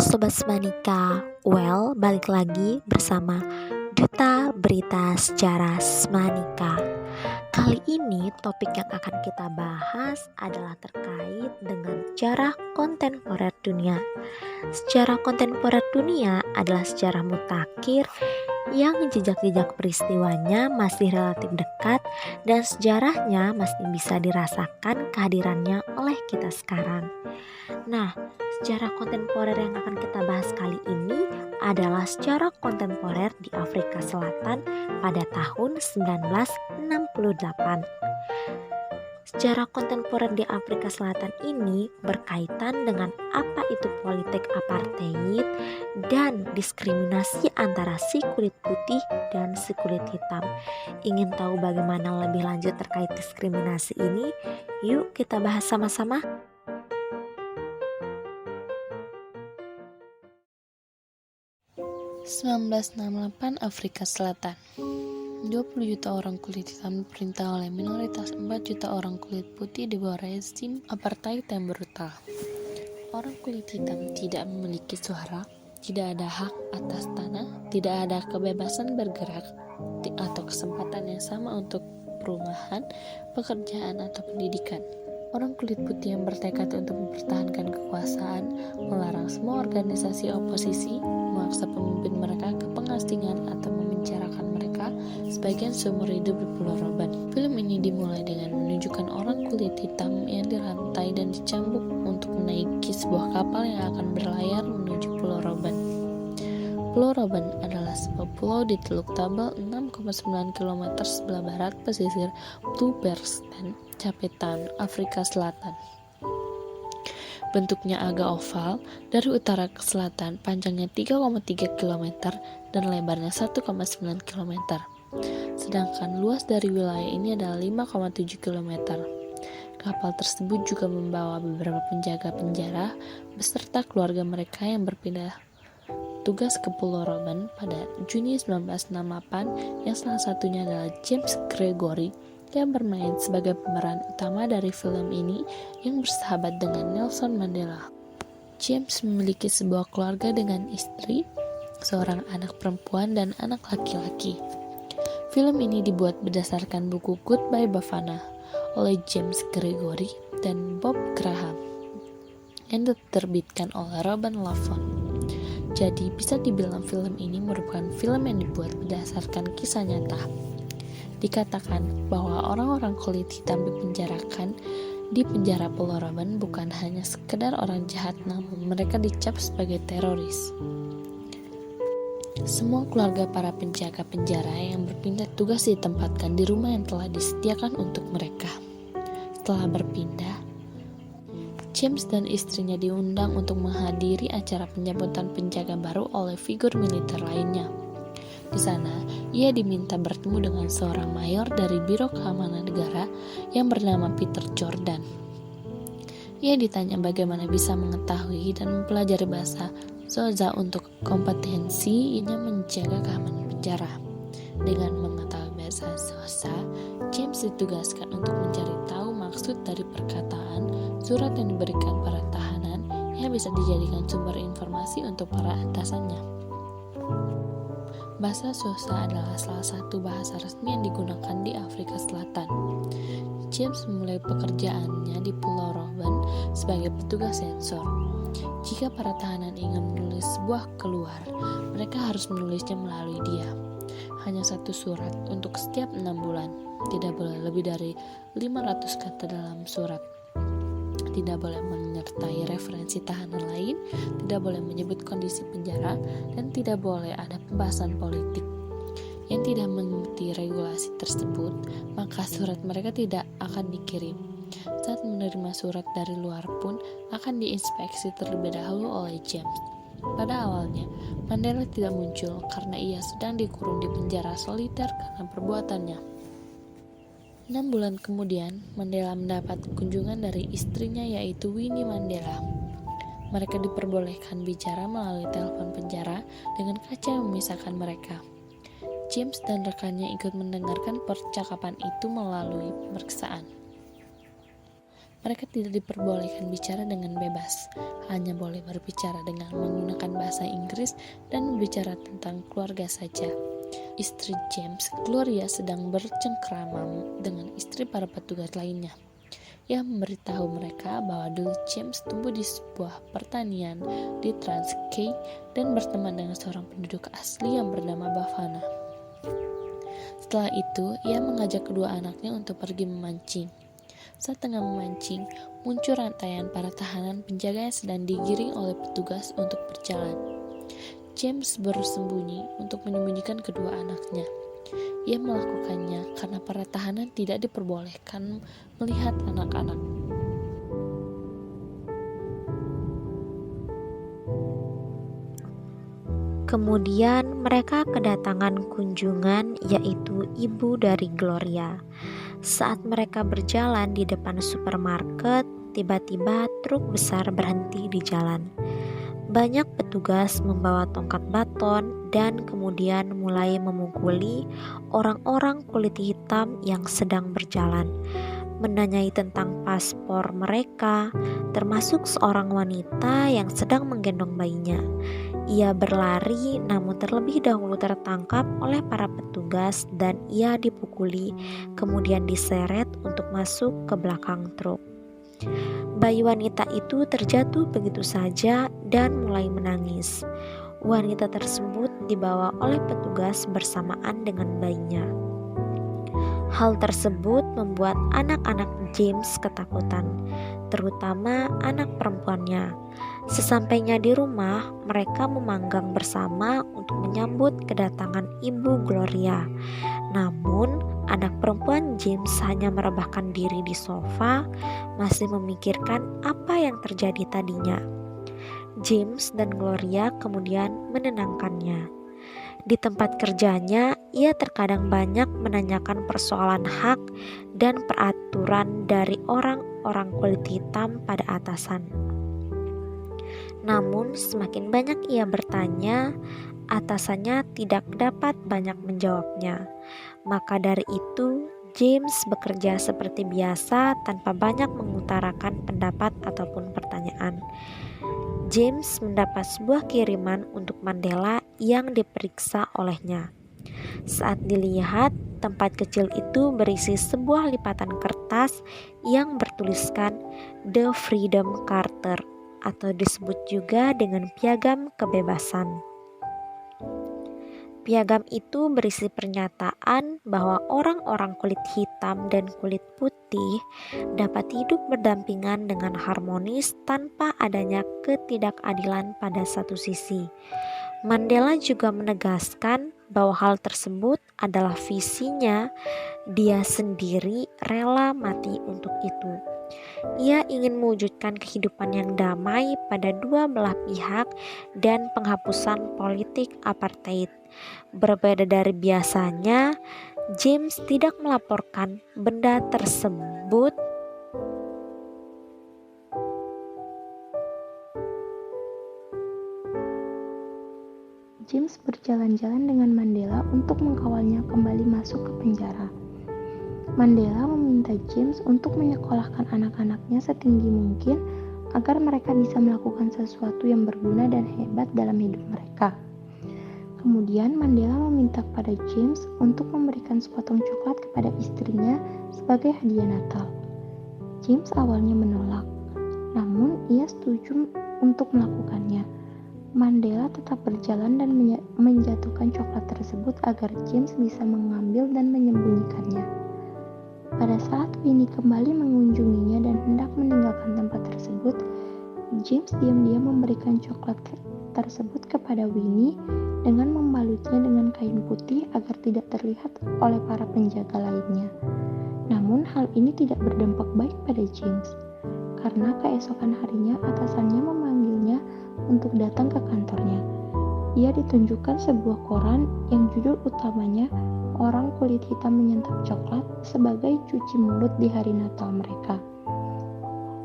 Sobat Semanika, balik lagi bersama Duta Berita Sejarah Semanika. Kali ini topik yang akan kita bahas adalah terkait dengan sejarah kontemporer dunia. Sejarah kontemporer dunia adalah sejarah mutakhir yang jejak-jejak peristiwanya masih relatif dekat dan sejarahnya masih bisa dirasakan kehadirannya oleh kita sekarang. Nah, sejarah kontemporer yang akan kita bahas kali ini adalah sejarah kontemporer di Afrika Selatan pada tahun 1968. Sejarah kontemporer di Afrika Selatan ini berkaitan dengan apa itu politik apartheid dan diskriminasi antara si kulit putih dan si kulit hitam. Ingin tahu bagaimana lebih lanjut terkait diskriminasi ini? Yuk kita bahas sama-sama. (1968) Afrika Selatan. 20 juta orang kulit hitam diperintah oleh minoritas 4 juta orang kulit putih di bawah rezim apartheid yang brutal. Orang kulit hitam tidak memiliki suara, tidak ada hak atas tanah, tidak ada kebebasan bergerak atau kesempatan yang sama untuk perumahan, pekerjaan atau pendidikan. Orang kulit putih yang bertekad untuk mempertahankan kekuasaan, melarang semua organisasi oposisi, memaksa pemimpin mereka ke pengasingan atau memenjarakan mereka sebagian seumur hidup di Pulau Robben. Film ini dimulai dengan menunjukkan orang kulit hitam yang dirantai dan dicambuk untuk menaiki sebuah kapal yang akan berlayar menuju Pulau Robben. Pulau Robben adalah sebuah pulau di Teluk Tabel 6,9 km sebelah barat pesisir Bluebergstein, Cape Town, Afrika Selatan. Bentuknya agak oval, dari utara ke selatan panjangnya 3,3 km dan lebarnya 1,9 km. Sedangkan luas dari wilayah ini adalah 5,7 km. Kapal tersebut juga membawa beberapa penjaga penjara beserta keluarga mereka yang berpindah tugas ke Pulau Robben pada Juni 1968, yang salah satunya adalah James Gregory yang bermain sebagai pemeran utama dari film ini yang bersahabat dengan Nelson Mandela. James memiliki sebuah keluarga dengan istri, seorang anak perempuan dan anak laki-laki. Film ini dibuat berdasarkan buku Goodbye Bafana oleh James Gregory dan Bob Graham yang diterbitkan oleh Robin Laffont. Jadi bisa dibilang film ini merupakan film yang dibuat berdasarkan kisah nyata. Dikatakan bahwa orang-orang kulit hitam dipenjarakan di penjara Pulau Robben bukan hanya sekedar orang jahat, namun mereka dicap sebagai teroris. Semua keluarga para penjaga penjara yang berpindah tugas ditempatkan di rumah yang telah disediakan untuk mereka. Setelah berpindah, James dan istrinya diundang untuk menghadiri acara penyambutan penjaga baru oleh figur militer lainnya. Di sana, ia diminta bertemu dengan seorang mayor dari Biro Keamanan Negara yang bernama Peter Jordan. Ia ditanya bagaimana bisa mengetahui dan mempelajari bahasa Xhosa untuk kompetensinya menjaga keamanan penjara. Dengan mengetahui bahasa Xhosa, James ditugaskan untuk mencari tahu maksud dari perkataan surat yang diberikan para tahanan yang bisa dijadikan sumber informasi untuk para atasannya. Bahasa Xhosa adalah salah satu bahasa resmi yang digunakan di Afrika Selatan. James memulai pekerjaannya di Pulau Robben sebagai petugas sensor. Jika para tahanan ingin menulis sebuah keluar, mereka harus menulisnya melalui dia. Hanya satu surat untuk setiap 6 bulan. Tidak boleh lebih dari 500 kata dalam surat. Tidak boleh menyertai referensi tahanan lain, tidak boleh menyebut kondisi penjara, dan tidak boleh ada pembahasan politik. Yang tidak mengikuti regulasi tersebut, maka surat mereka tidak akan dikirim. Saat menerima surat dari luar pun akan diinspeksi terlebih dahulu oleh James. Pada awalnya, Mandela tidak muncul karena ia sedang dikurung di penjara soliter karena perbuatannya. 6 bulan kemudian, Mandela mendapat kunjungan dari istrinya yaitu Winnie Mandela. Mereka diperbolehkan bicara melalui telepon penjara dengan kaca yang memisahkan mereka. James dan rekannya ikut mendengarkan percakapan itu melalui pemeriksaan. Mereka tidak diperbolehkan bicara dengan bebas, hanya boleh berbicara dengan menggunakan bahasa Inggris dan berbicara tentang keluarga saja. Istri James, Gloria, sedang bercengkrama dengan istri para petugas lainnya. Ia memberitahu mereka bahwa dulu James tumbuh di sebuah pertanian di Transkei dan berteman dengan seorang penduduk asli yang bernama Bavana. Setelah itu, ia mengajak kedua anaknya untuk pergi memancing. Saat tengah memancing, muncul rantaian para tahanan penjaga yang sedang digiring oleh petugas untuk berjalan. James bersembunyi untuk menyembunyikan kedua anaknya. Ia melakukannya karena para tahanan tidak diperbolehkan melihat anak-anak. Kemudian mereka kedatangan kunjungan, yaitu ibu dari Gloria. Saat mereka berjalan di depan supermarket, tiba-tiba truk besar berhenti di jalan. Banyak petugas membawa tongkat baton dan kemudian mulai memukuli orang-orang kulit hitam yang sedang berjalan, menanyai tentang paspor mereka, termasuk seorang wanita yang sedang menggendong bayinya. Ia berlari namun terlebih dahulu tertangkap oleh para petugas dan ia dipukuli, kemudian diseret untuk masuk ke belakang truk. Bayi wanita itu terjatuh begitu saja dan mulai menangis. Wanita tersebut dibawa oleh petugas bersamaan dengan bayinya. Hal tersebut membuat anak-anak James ketakutan, terutama anak perempuannya. Sesampainya di rumah, mereka memanggang bersama untuk menyambut kedatangan ibu Gloria. Namun, anak perempuan James hanya merebahkan diri di sofa, masih memikirkan apa yang terjadi tadinya. James dan Gloria kemudian menenangkannya. Di tempat kerjanya, ia terkadang banyak menanyakan persoalan hak dan peraturan dari orang-orang kulit hitam pada atasan. Namun, semakin banyak ia bertanya, atasannya tidak dapat banyak menjawabnya. Maka dari itu, James bekerja seperti biasa tanpa banyak mengutarakan pendapat ataupun pertanyaan. James mendapat sebuah kiriman untuk Mandela yang diperiksa olehnya. Saat dilihat, tempat kecil itu berisi sebuah lipatan kertas yang bertuliskan The Freedom Charter, atau disebut juga dengan piagam kebebasan. Piagam itu berisi pernyataan bahwa orang-orang kulit hitam dan kulit putih dapat hidup berdampingan dengan harmonis tanpa adanya ketidakadilan pada satu sisi. Mandela juga menegaskan bahwa hal tersebut adalah visinya, dia sendiri rela mati untuk itu. Ia ingin mewujudkan kehidupan yang damai pada dua belah pihak dan penghapusan politik apartheid. Berbeda dari biasanya, James tidak melaporkan benda tersebut James berjalan-jalan dengan Mandela untuk mengkawalnya kembali masuk ke penjara. Mandela meminta James untuk menyekolahkan anak-anaknya setinggi mungkin agar mereka bisa melakukan sesuatu yang berguna dan hebat dalam hidup mereka. Kemudian Mandela meminta kepada James untuk memberikan sepotong coklat kepada istrinya sebagai hadiah Natal. James awalnya menolak, namun ia setuju untuk melakukannya. Mandela tetap berjalan dan menjatuhkan coklat tersebut agar James bisa mengambil dan menyembunyikannya. Pada saat Winnie kembali mengunjunginya dan hendak meninggalkan tempat tersebut, James diam-diam memberikan coklat tersebut kepada Winnie dengan membalutnya dengan kain putih agar tidak terlihat oleh para penjaga lainnya. Namun hal ini tidak berdampak baik pada James, karena keesokan harinya atasannya memanggilnya untuk datang ke kantornya. Ia ditunjukkan sebuah koran yang judul utamanya "Orang Kulit Hitam Menyantap Coklat" sebagai cuci mulut di hari Natal mereka.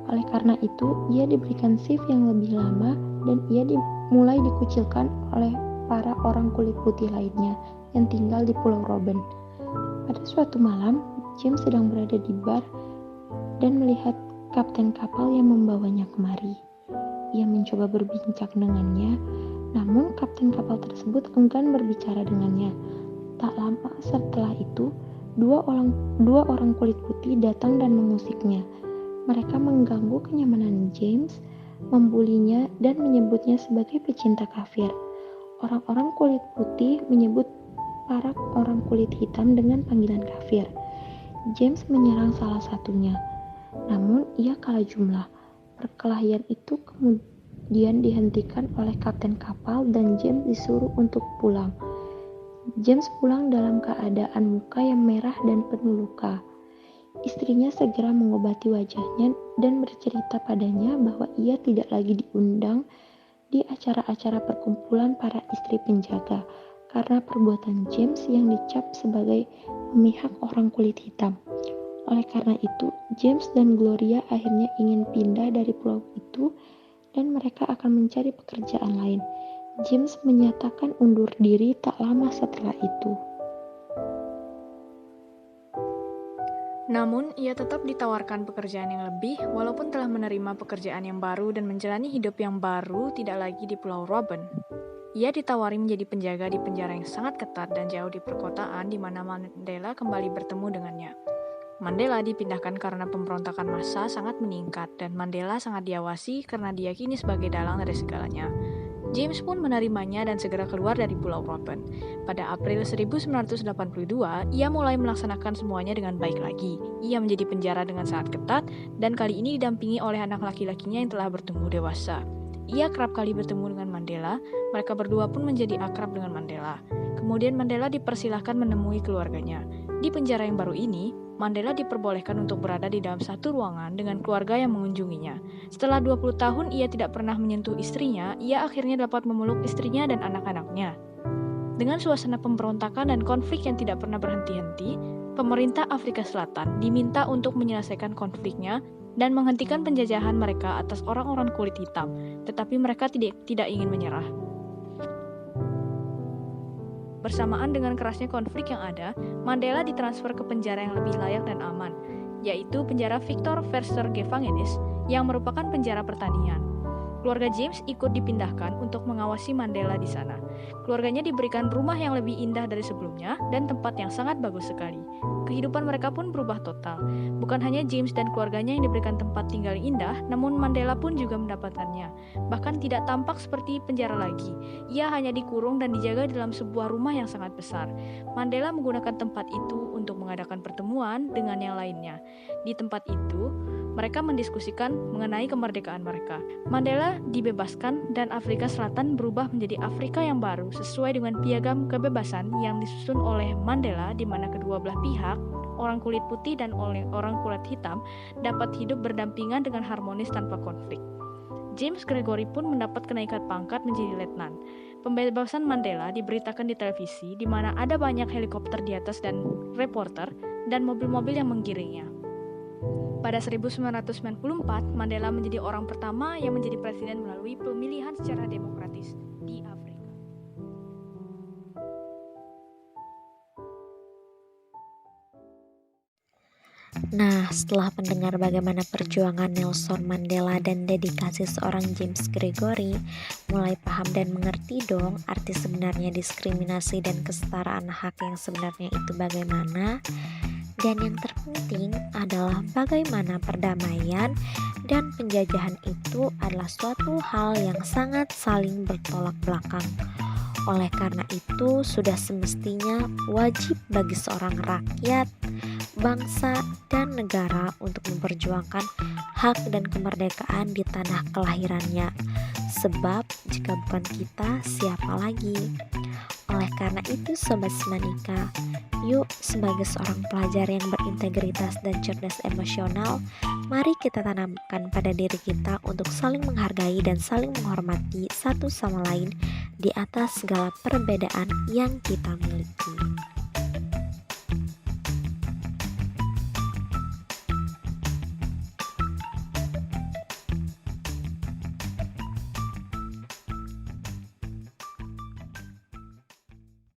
Oleh karena itu, ia diberikan shift yang lebih lama dan ia mulai dikucilkan oleh para orang kulit putih lainnya yang tinggal di Pulau Robben. Pada suatu malam, James sedang berada di bar dan melihat kapten kapal yang membawanya kemari. Ia mencoba berbincang dengannya, namun kapten kapal tersebut enggan berbicara dengannya. Tak lama setelah itu, dua orang kulit putih datang dan mengusiknya. Mereka mengganggu kenyamanan James, membulinya dan menyebutnya sebagai pecinta kafir. Orang-orang kulit putih menyebut para orang kulit hitam dengan panggilan kafir. James menyerang salah satunya, namun ia kalah jumlah. Perkelahian itu kemudian dihentikan oleh kapten kapal dan James disuruh untuk pulang. James pulang dalam keadaan muka yang merah dan penuh luka. Istrinya segera mengobati wajahnya dan bercerita padanya bahwa ia tidak lagi diundang di acara-acara perkumpulan para istri penjaga karena perbuatan James yang dicap sebagai memihak orang kulit hitam. Oleh karena itu, James dan Gloria akhirnya ingin pindah dari pulau itu dan mereka akan mencari pekerjaan lain. James menyatakan undur diri tak lama setelah itu. Namun, ia tetap ditawarkan pekerjaan yang lebih walaupun telah menerima pekerjaan yang baru dan menjalani hidup yang baru tidak lagi di Pulau Robben. Ia ditawari menjadi penjaga di penjara yang sangat ketat dan jauh di perkotaan di mana Mandela kembali bertemu dengannya. Mandela dipindahkan karena pemberontakan massa sangat meningkat dan Mandela sangat diawasi karena diyakini sebagai dalang dari segalanya. James pun menerimanya dan segera keluar dari Pulau Robben. Pada April 1982, ia mulai melaksanakan semuanya dengan baik lagi. Ia menjadi penjara dengan sangat ketat dan kali ini didampingi oleh anak laki-lakinya yang telah bertumbuh dewasa. Ia kerap kali bertemu dengan Mandela, mereka berdua pun menjadi akrab dengan Mandela. Kemudian Mandela dipersilahkan menemui keluarganya. Di penjara yang baru ini, Mandela diperbolehkan untuk berada di dalam satu ruangan dengan keluarga yang mengunjunginya. Setelah 20 tahun ia tidak pernah menyentuh istrinya, ia akhirnya dapat memeluk istrinya dan anak-anaknya. Dengan suasana pemberontakan dan konflik yang tidak pernah berhenti-henti, pemerintah Afrika Selatan diminta untuk menyelesaikan konfliknya dan menghentikan penjajahan mereka atas orang-orang kulit hitam, tetapi mereka tidak ingin menyerah. Bersamaan dengan kerasnya konflik yang ada, Mandela ditransfer ke penjara yang lebih layak dan aman, yaitu penjara Victor Verster Gevangenis yang merupakan penjara pertanian. Keluarga James ikut dipindahkan untuk mengawasi Mandela di sana. Keluarganya diberikan rumah yang lebih indah dari sebelumnya dan tempat yang sangat bagus sekali. Kehidupan mereka pun berubah total. Bukan hanya James dan keluarganya yang diberikan tempat tinggal yang indah, namun Mandela pun juga mendapatkannya. Bahkan tidak tampak seperti penjara lagi. Ia hanya dikurung dan dijaga dalam sebuah rumah yang sangat besar. Mandela menggunakan tempat itu untuk mengadakan pertemuan dengan yang lainnya. Di tempat itu, mereka mendiskusikan mengenai kemerdekaan mereka. Mandela dibebaskan dan Afrika Selatan berubah menjadi Afrika yang baru sesuai dengan piagam kebebasan yang disusun oleh Mandela, di mana kedua belah pihak, orang kulit putih dan orang kulit hitam, dapat hidup berdampingan dengan harmonis tanpa konflik. James Gregory pun mendapat kenaikan pangkat menjadi letnan. Pembebasan Mandela diberitakan di televisi, di mana ada banyak helikopter di atas dan reporter dan mobil-mobil yang menggiringnya. Pada 1994, Mandela menjadi orang pertama yang menjadi presiden melalui pemilihan secara demokratis di Afrika. Nah, setelah mendengar bagaimana perjuangan Nelson Mandela dan dedikasi seorang James Gregory, mulai paham dan mengerti dong arti sebenarnya diskriminasi dan kesetaraan hak yang sebenarnya itu bagaimana. Dan yang terpenting adalah bagaimana perdamaian dan penjajahan itu adalah suatu hal yang sangat saling bertolak belakang. Oleh karena itu, sudah semestinya wajib bagi seorang rakyat, bangsa, dan negara untuk memperjuangkan hak dan kemerdekaan di tanah kelahirannya. Sebab jika bukan kita, siapa lagi? Oleh karena itu, Sobat Semanika, yuk sebagai seorang pelajar yang berintegritas dan cerdas emosional, mari kita tanamkan pada diri kita untuk saling menghargai dan saling menghormati satu sama lain di atas segala perbedaan yang kita miliki.